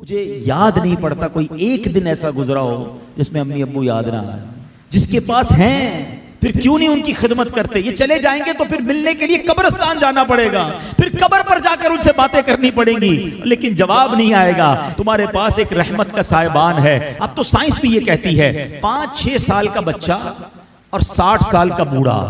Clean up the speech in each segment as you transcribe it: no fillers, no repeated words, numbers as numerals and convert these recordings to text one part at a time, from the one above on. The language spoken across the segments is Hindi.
मुझे याद नहीं पड़ता कोई एक दिन ऐसा गुजरा हो जिसमें अम्मी अब्बू याद ना आए। जिसके पास हैं फिर क्यों नहीं उनकी खिदमत करते। ये चले जाएंगे तो फिर मिलने के लिए कब्रिस्तान जाना पड़ेगा, फिर कब्र पर जाकर उनसे बातें करनी पड़ेंगी, लेकिन जवाब नहीं आएगा। तुम्हारे पास एक रहमत का साहिबान है। अब तो साइंस भी ये कहती है 5-6 साल का बच्चा और 60 साल का बूढ़ा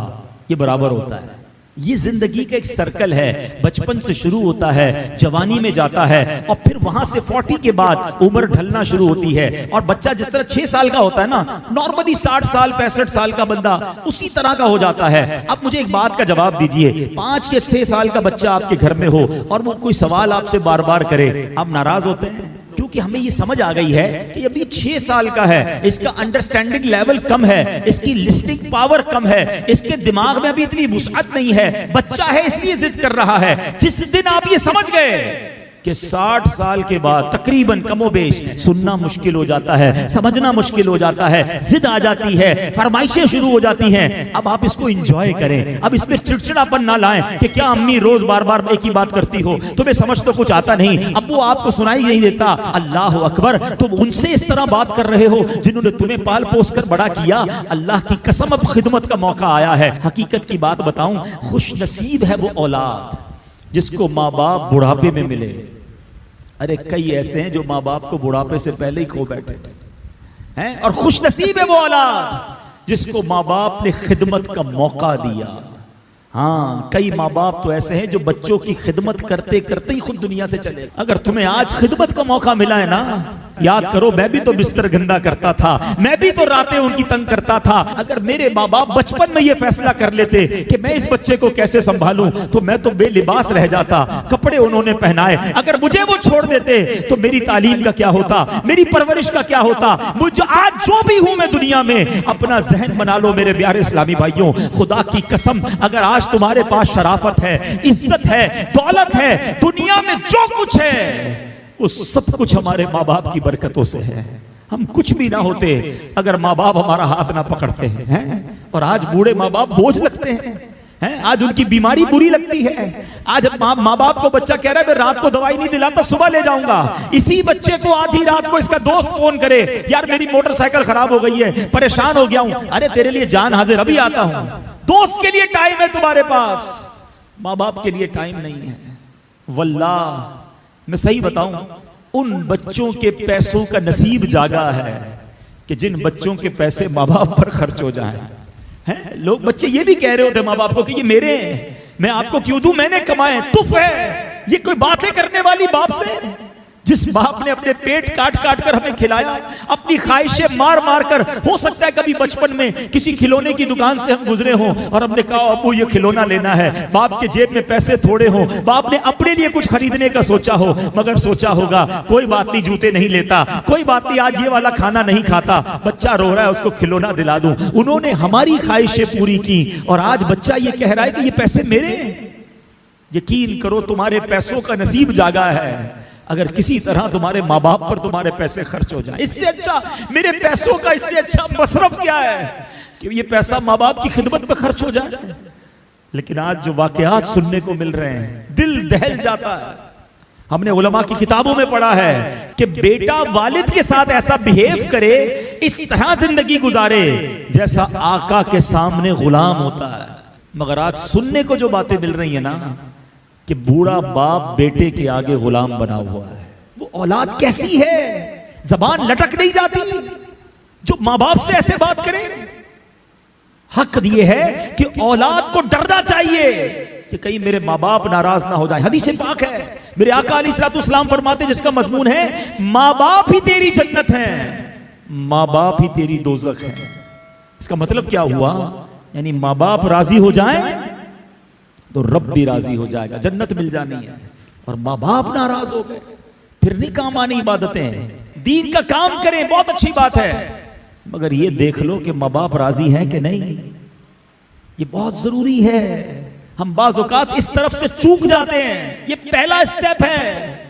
ये बराबर होता है। ये जिंदगी का एक सर्कल है, बचपन से शुरू होता है, जवानी में जाता है और फिर वहां से 40 के बाद उम्र ढलना शुरू होती है। और बच्चा जिस तरह 6 साल का होता है ना, नॉर्मली 60 साल 65 साल का बंदा उसी तरह का हो जाता है। अब मुझे एक बात का जवाब दीजिए, 5 के 6 साल का बच्चा आपके घर में हो और वो कोई सवाल आपसे बार बार करे, आप नाराज होते हैं? क्योंकि हमें ये समझ आ गई है कि अभी 6 साल का है, इसका अंडरस्टैंडिंग लेवल कम है, इसकी लिस्टिंग पावर कम है, इसके दिमाग में अभी इतनी वुसअत नहीं है, बच्चा है इसलिए जिद कर रहा है। जिस दिन आप ये समझ गए कि 60 साल के बाद तकरीबन कमोबेश सुनना मुश्किल हो जाता है, समझना मुश्किल हो जाता है, जिद आ जाती है, फरमाइशें शुरू हो जाती हैं। अब आप इसको एंजॉय करें, अब इसमें चिड़चिड़ापन ना लाएं कि क्या अम्मी रोज बार बार एक ही बात करती हो, तुम्हें समझ तो कुछ आता नहीं, अब वो आपको सुनाई नहीं देता। अल्लाह अकबर, तुम उनसे इस तरह बात कर रहे हो जिन्होंने तुम्हें पाल पोस कर बड़ा किया। अल्लाह की कसम अब खिदमत का मौका आया है। हकीकत की बात बताऊं, खुश नसीब है वो औलाद जिसको माँ बाप बुढ़ापे में मिले। अरे कई ऐसे हैं जो माँ बाप को बुढ़ापे से पहले ही खो बैठे हैं, और खुश नसीब है वो औलाद जिसको माँ बाप ने खिदमत का मौका दिया। हाँ, कई माँ बाप तो ऐसे हैं जो बच्चों की खिदमत करते करते ही खुद दुनिया से चले। अगर तुम्हें आज खिदमत का मौका मिला है ना, याद करो मैं भी तो बिस्तर गंदा करता था, मैं भी तो रातें उनकी तंग करता था। अगर मेरे माँ बाप बचपन में ये फैसला कर लेते कि मैं इस बच्चे को कैसे संभालूं, तो मैं तो बेलिबास रह जाता। कपड़े उन्होंने पहनाए, अगर मुझे वो छोड़ देते तो मेरी तालीम का क्या होता, मेरी परवरिश का क्या होता। मुझे आज जो भी हूं मैं दुनिया में, अपना जहन बना लो मेरे प्यारे इस्लामी भाइयों, खुदा की कसम अगर आज तुम्हारे पास शराफत है, इज्जत है, दौलत है, दुनिया में जो कुछ है वो सब कुछ हमारे माँ बाप की बरकतों से है। हम कुछ भी ना होते अगर माँ बाप हमारा हाथ ना पकड़ते हैं। और आज बूढ़े माँ बाप बोझ लगते हैं, आज उनकी बीमारी बुरी लगती है। आज माँ बाप को बच्चा कह रहा है मैं रात को दवाई नहीं दिलाता, सुबह ले जाऊंगा। इसी बच्चे को आधी रात को इसका दोस्त फोन करे, यार मेरी मोटरसाइकिल खराब हो गई है, परेशान हो गया हूं। अरे तेरे लिए जान हाजिर, अभी आता हूं। दोस्त के लिए टाइम है तुम्हारे पास, माँ बाप के लिए टाइम नहीं है। वल्लाह मैं सही बताऊं, उन बच्चों के पैसों का नसीब जागा है कि जिन बच्चों के पैसे माँ बाप पर खर्च हो जाएं। हैं लोग, बच्चे ये भी कह रहे होते माँ बाप को कि ये मेरे हैं, मैं आपको क्यों दूं, मैंने कमाए, तुफ है। ये कोई बातें करने वाली बाप से? जिस बाप ने अपने पेट काट काट कर हमें खिलाया, अपनी ख्वाहिशें मार मार कर, हो सकता है कभी बचपन में किसी खिलौने की दुकान से हम गुजरे हों और हमने कहा अबू ये खिलौना लेना है, बाप के जेब में पैसे थोड़े हों, बाप ने अपने लिए कुछ खरीदने का सोचा हो, मगर सोचा होगा कोई बात नहीं, जूते नहीं लेता, कोई बात नहीं, आज ये वाला खाना नहीं खाता, बच्चा रो रहा है उसको खिलौना दिला दूं। उन्होंने हमारी ख्वाहिशें पूरी की और आज बच्चा ये कह रहा है कि ये पैसे मेरे। यकीन करो तुम्हारे पैसों का नसीब जागा है अगर किसी तरह तुम्हारे माँ बाप पर तुम्हारे पैसे खर्च हो जाए। इससे अच्छा मेरे पैसों का इससे अच्छा मसरफ क्या है कि ये पैसा माँ बाप की खिदमत में खर्च हो जाए। लेकिन आज जो वाकयात सुनने को मिल रहे हैं, दिल दहल जाता है। हमने उलमा की किताबों में पढ़ा है कि बेटा वालिद के साथ ऐसा बिहेव करे, इस तरह जिंदगी गुजारे जैसा आका के सामने गुलाम होता है। मगर आज सुनने को जो बातें मिल रही है ना कि बूढ़ा बाप बेटे के आगे गुलाम बना हुआ है। वो औलाद कैसी है, जबान लटक नहीं जाती जो माँ बाप से ऐसे बात करे। हक ये है कि औलाद को डरना चाहिए कि कहीं मेरे माँ बाप नाराज ना हो जाए। हदीस पाक है, मेरे आका अलैहिस्सलाम फरमाते जिसका मजमून है माँ बाप ही तेरी जन्नत है, माँ बाप ही तेरी दोजख है। इसका मतलब क्या हुआ, यानी माँ बाप राजी हो जाए तो रब भी राजी हो जाएगा, जन्नत मिल जानी है। और माँ बाप नाराज हो गए फिर नहीं काम आनी इबादतें। दीन का काम करें बहुत अच्छी बात है, मगर ये देख लो कि माँ बाप राजी हैं कि नहीं, ये बहुत जरूरी है। हम बाज़ औक़ात इस तरफ से चूक जाते हैं। ये पहला स्टेप है।